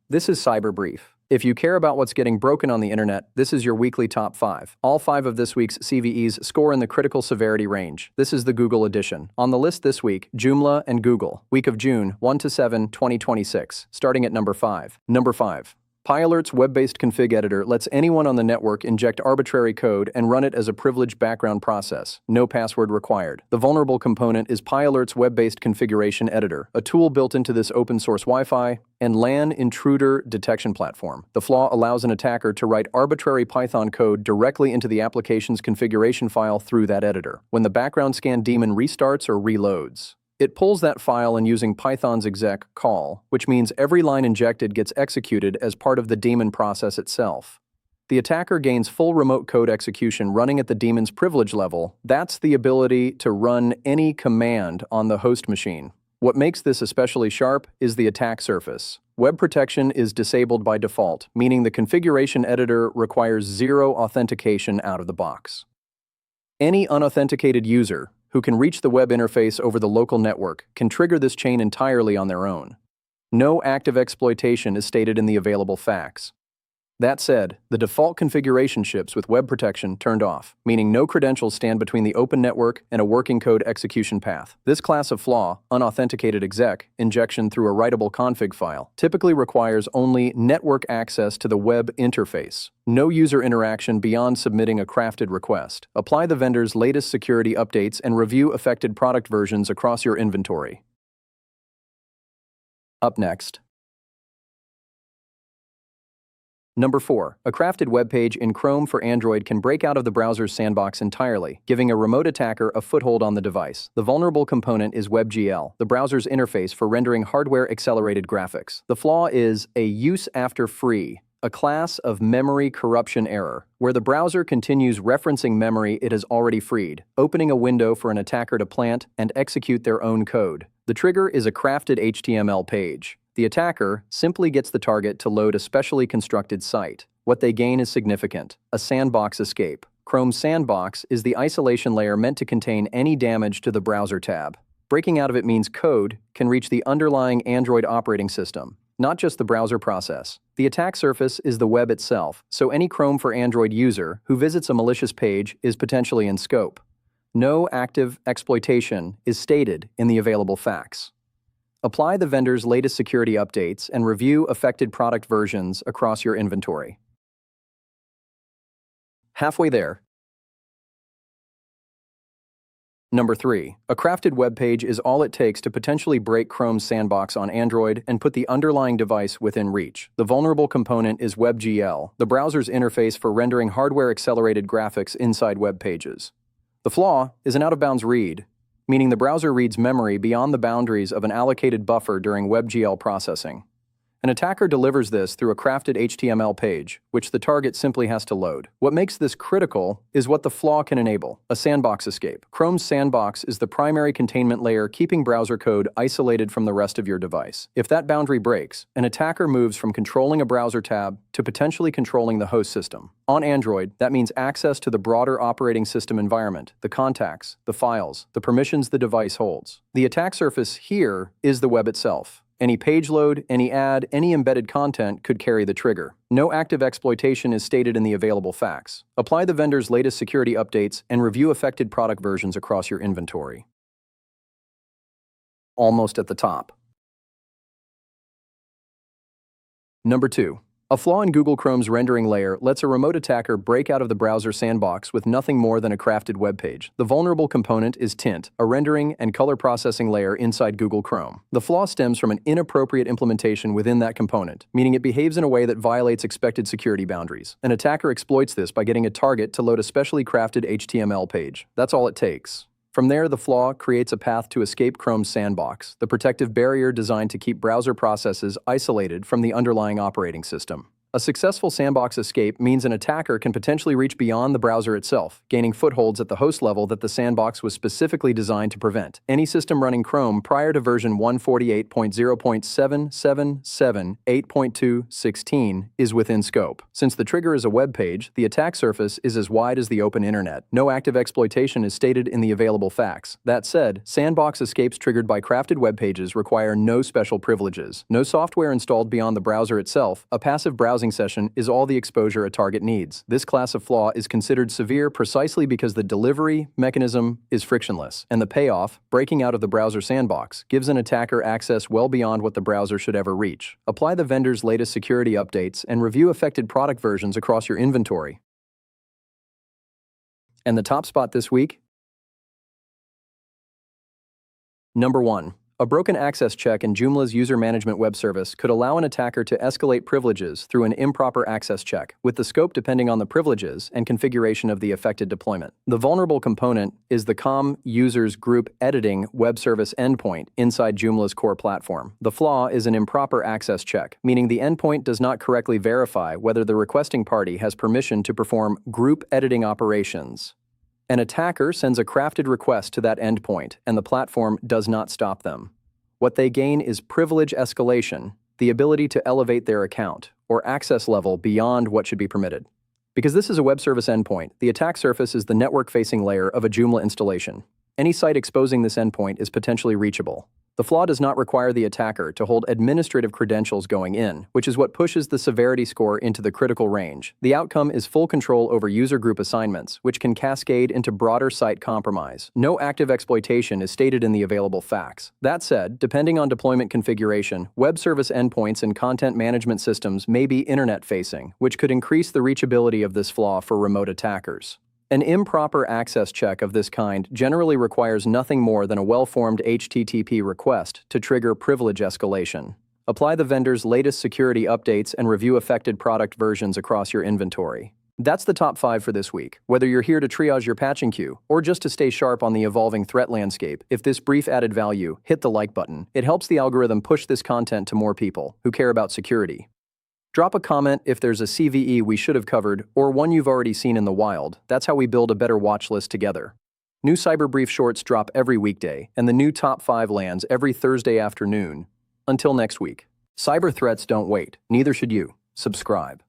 This is Cyber Brief. If you care about what's getting broken on the internet, this is your weekly top 5. All 5 of this week's CVEs score in the critical severity range. This is the Google edition. On the list this week, Joomla and Google. Week of June 1-7, 2026. Starting at number 5. Number 5. PyAlert's web-based config editor lets anyone on the network inject arbitrary code and run it as a privileged background process. No password required. The vulnerable component is PyAlert's web-based configuration editor, a tool built into this open-source Wi-Fi and LAN intruder detection platform. The flaw allows an attacker to write arbitrary Python code directly into the application's configuration file through that editor. When the background scan daemon restarts or reloads, it pulls that file and using Python's exec call, which means every line injected gets executed as part of the daemon process itself. The attacker gains full remote code execution running at the daemon's privilege level. That's the ability to run any command on the host machine. What makes this especially sharp is the attack surface. Web protection is disabled by default, meaning the configuration editor requires zero authentication out of the box. Any unauthenticated user who can reach the web interface over the local network can trigger this chain entirely on their own. No active exploitation is stated in the available facts. That said, the default configuration ships with web protection turned off, meaning no credentials stand between the open network and a working code execution path. This class of flaw, unauthenticated exec, injection through a writable config file, typically requires only network access to the web interface. No user interaction beyond submitting a crafted request. Apply the vendor's latest security updates and review affected product versions across your inventory. Up next. Number 4. A crafted web page in Chrome for Android can break out of the browser's sandbox entirely, giving a remote attacker a foothold on the device. The vulnerable component is WebGL, the browser's interface for rendering hardware-accelerated graphics. The flaw is a use after free, a class of memory corruption error, where the browser continues referencing memory it has already freed, opening a window for an attacker to plant and execute their own code. The trigger is a crafted HTML page. The attacker simply gets the target to load a specially constructed site. What they gain is significant: a sandbox escape. Chrome's sandbox is the isolation layer meant to contain any damage to the browser tab. Breaking out of it means code can reach the underlying Android operating system, not just the browser process. The attack surface is the web itself, so any Chrome for Android user who visits a malicious page is potentially in scope. No active exploitation is stated in the available facts. Apply the vendor's latest security updates and review affected product versions across your inventory. Halfway there. Number 3. A crafted web page is all it takes to potentially break Chrome's sandbox on Android and put the underlying device within reach. The vulnerable component is WebGL, the browser's interface for rendering hardware-accelerated graphics inside web pages. The flaw is an out-of-bounds read, meaning the browser reads memory beyond the boundaries of an allocated buffer during WebGL processing. An attacker delivers this through a crafted HTML page, which the target simply has to load. What makes this critical is what the flaw can enable: a sandbox escape. Chrome's sandbox is the primary containment layer keeping browser code isolated from the rest of your device. If that boundary breaks, an attacker moves from controlling a browser tab to potentially controlling the host system. On Android, that means access to the broader operating system environment, the contacts, the files, the permissions the device holds. The attack surface here is the web itself. Any page load, any ad, any embedded content could carry the trigger. No active exploitation is stated in the available facts. Apply the vendor's latest security updates and review affected product versions across your inventory. Almost at the top. Number 2. A flaw in Google Chrome's rendering layer lets a remote attacker break out of the browser sandbox with nothing more than a crafted web page. The vulnerable component is Tint, a rendering and color processing layer inside Google Chrome. The flaw stems from an inappropriate implementation within that component, meaning it behaves in a way that violates expected security boundaries. An attacker exploits this by getting a target to load a specially crafted HTML page. That's all it takes. From there, the flaw creates a path to escape Chrome's sandbox, the protective barrier designed to keep browser processes isolated from the underlying operating system. A successful sandbox escape means an attacker can potentially reach beyond the browser itself, gaining footholds at the host level that the sandbox was specifically designed to prevent. Any system running Chrome prior to version 148.0.777.8.2.16 is within scope. Since the trigger is a web page, the attack surface is as wide as the open internet. No active exploitation is stated in the available facts. That said, sandbox escapes triggered by crafted web pages require no special privileges. No software installed beyond the browser itself. A passive browsing session is all the exposure a target needs. This class of flaw is considered severe precisely because the delivery mechanism is frictionless, and the payoff, breaking out of the browser sandbox, gives an attacker access well beyond what the browser should ever reach. Apply the vendor's latest security updates and review affected product versions across your inventory. And the top spot this week? Number 1. A broken access check in Joomla's user management web service could allow an attacker to escalate privileges through an improper access check, with the scope depending on the privileges and configuration of the affected deployment. The vulnerable component is the COM users group editing web service endpoint inside Joomla's core platform. The flaw is an improper access check, meaning the endpoint does not correctly verify whether the requesting party has permission to perform group editing operations. An attacker sends a crafted request to that endpoint, and the platform does not stop them. What they gain is privilege escalation, the ability to elevate their account or access level beyond what should be permitted. Because this is a web service endpoint, the attack surface is the network-facing layer of a Joomla installation. Any site exposing this endpoint is potentially reachable. The flaw does not require the attacker to hold administrative credentials going in, which is what pushes the severity score into the critical range. The outcome is full control over user group assignments, which can cascade into broader site compromise. No active exploitation is stated in the available facts. That said, depending on deployment configuration, web service endpoints and content management systems may be internet-facing, which could increase the reachability of this flaw for remote attackers. An improper access check of this kind generally requires nothing more than a well-formed HTTP request to trigger privilege escalation. Apply the vendor's latest security updates and review affected product versions across your inventory. That's the top 5 for this week. Whether you're here to triage your patching queue or just to stay sharp on the evolving threat landscape, if this brief added value, hit the like button. It helps the algorithm push this content to more people who care about security. Drop a comment if there's a CVE we should have covered or one you've already seen in the wild. That's how we build a better watch list together. New Cyber Brief shorts drop every weekday, and the new top 5 lands every Thursday afternoon. Until next week. Cyber threats don't wait. Neither should you. Subscribe.